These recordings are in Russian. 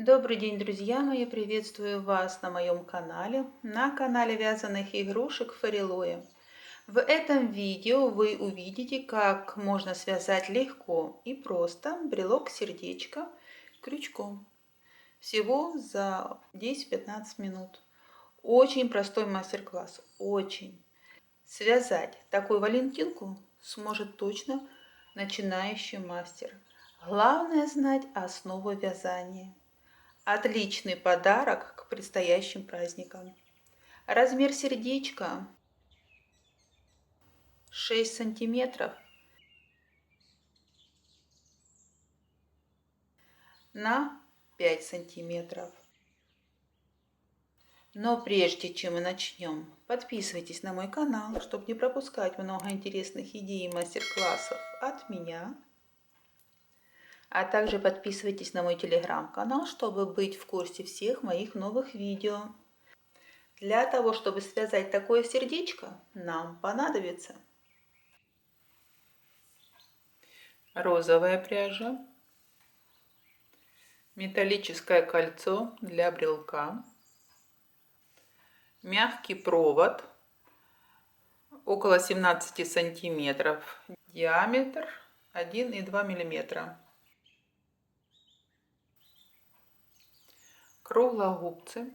Добрый день, друзья мои! Приветствую вас на моем канале, на канале вязаных игрушек Фарилоя. В этом видео вы увидите, как можно связать легко и просто брелок-сердечко крючком. Всего за 10-15 минут. Очень простой мастер-класс, очень. Связать такую валентинку сможет точно начинающий мастер. Главное знать основу вязания. Отличный подарок к предстоящим праздникам. Размер сердечка 6 сантиметров на 5 сантиметров. Но прежде чем мы начнем, подписывайтесь на мой канал, чтобы не пропускать много интересных идей и мастер-классов от меня. А также подписывайтесь на мой телеграм-канал, чтобы быть в курсе всех моих новых видео. Для того, чтобы связать такое сердечко, нам понадобится розовая пряжа, металлическое кольцо для брелка, мягкий провод около 17 сантиметров, диаметр 1,2 миллиметра, круглогубцы.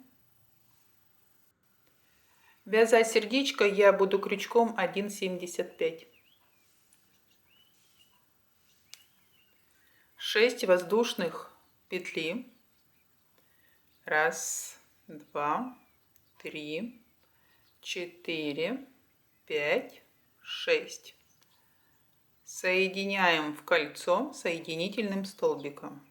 Вязать сердечко я буду крючком 1,75. 6 воздушных петли. 1, 2, 3, 4, 5, 6. Соединяем в кольцо соединительным столбиком.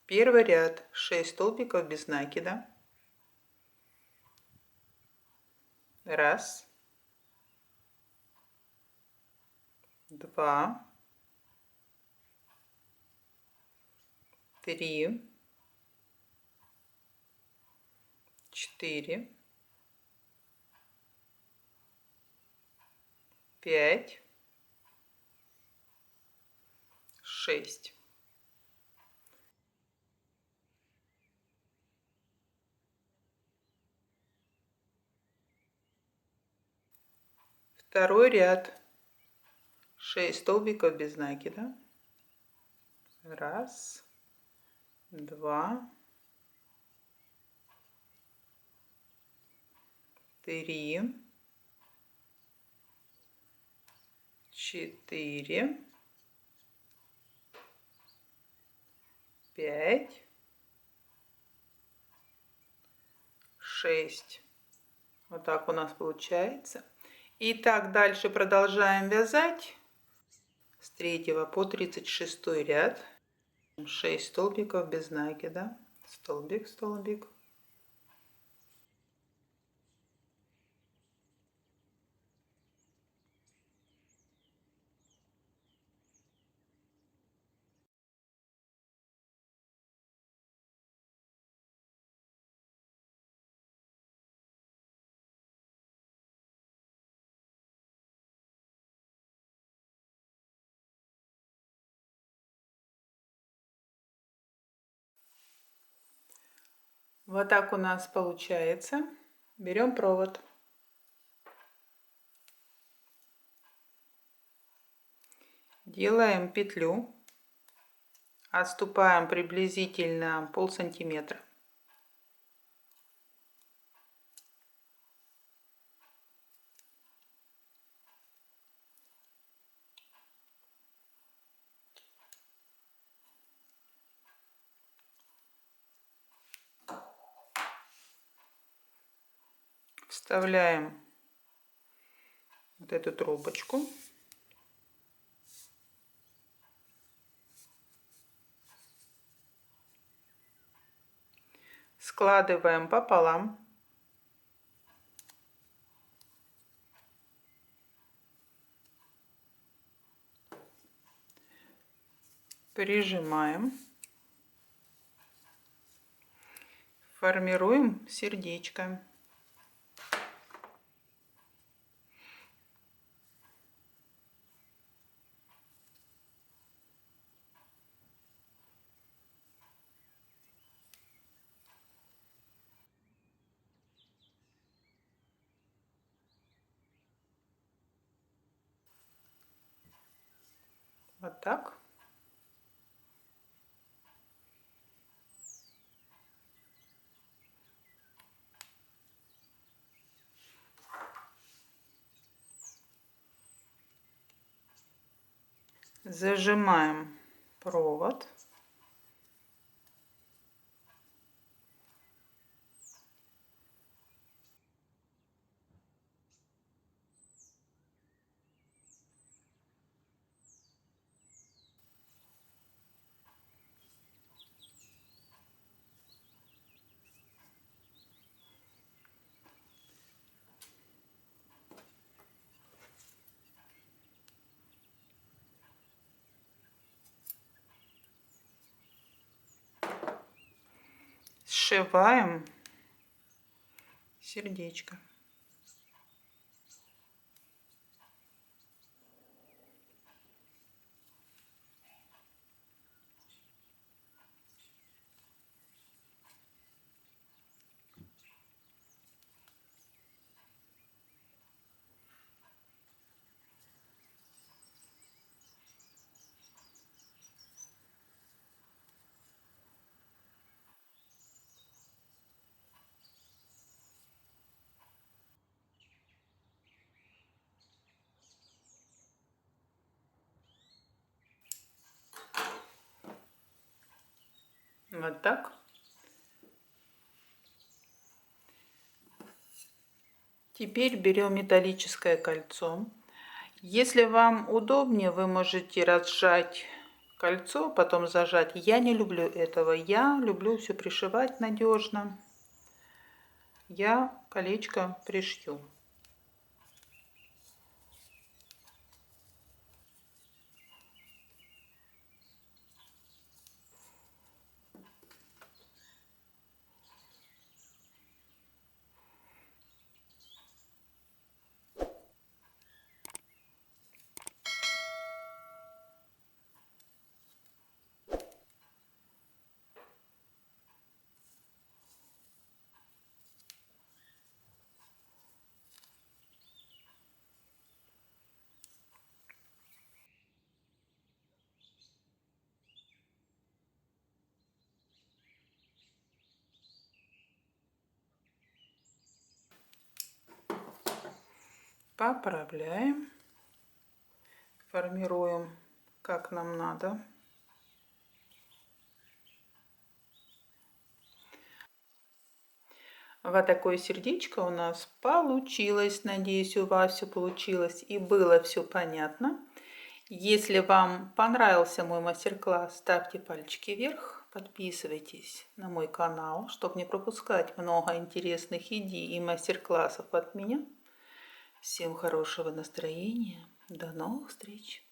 Первый ряд 6 столбиков без накида. 1, 2, 3, 4, 5, 6. Второй ряд 6 столбиков без накида. 1, 2, 3, 4, 5, 6. Вот так у нас получается. И так дальше продолжаем вязать с 3 по 36 ряд. 6 столбиков без накида. Столбик, столбик. Вот так у нас получается. Берем провод. Делаем петлю. Отступаем приблизительно полсантиметра. Вставляем вот эту трубочку. Складываем пополам. Прижимаем. Формируем сердечко. Вот так. Зажимаем провод. Сшиваем сердечко. Вот так. Теперь берем металлическое кольцо. Если вам удобнее, вы можете разжать кольцо, потом зажать. Я не люблю этого. Я люблю все пришивать надежно. Я колечко пришью. Поправляем. Формируем, как нам надо. Вот такое сердечко у нас получилось. Надеюсь, у вас все получилось и было все понятно. Если вам понравился мой мастер-класс, ставьте пальчики вверх, подписывайтесь на мой канал, чтобы не пропускать много интересных идей и мастер-классов от меня. Всем хорошего настроения. До новых встреч!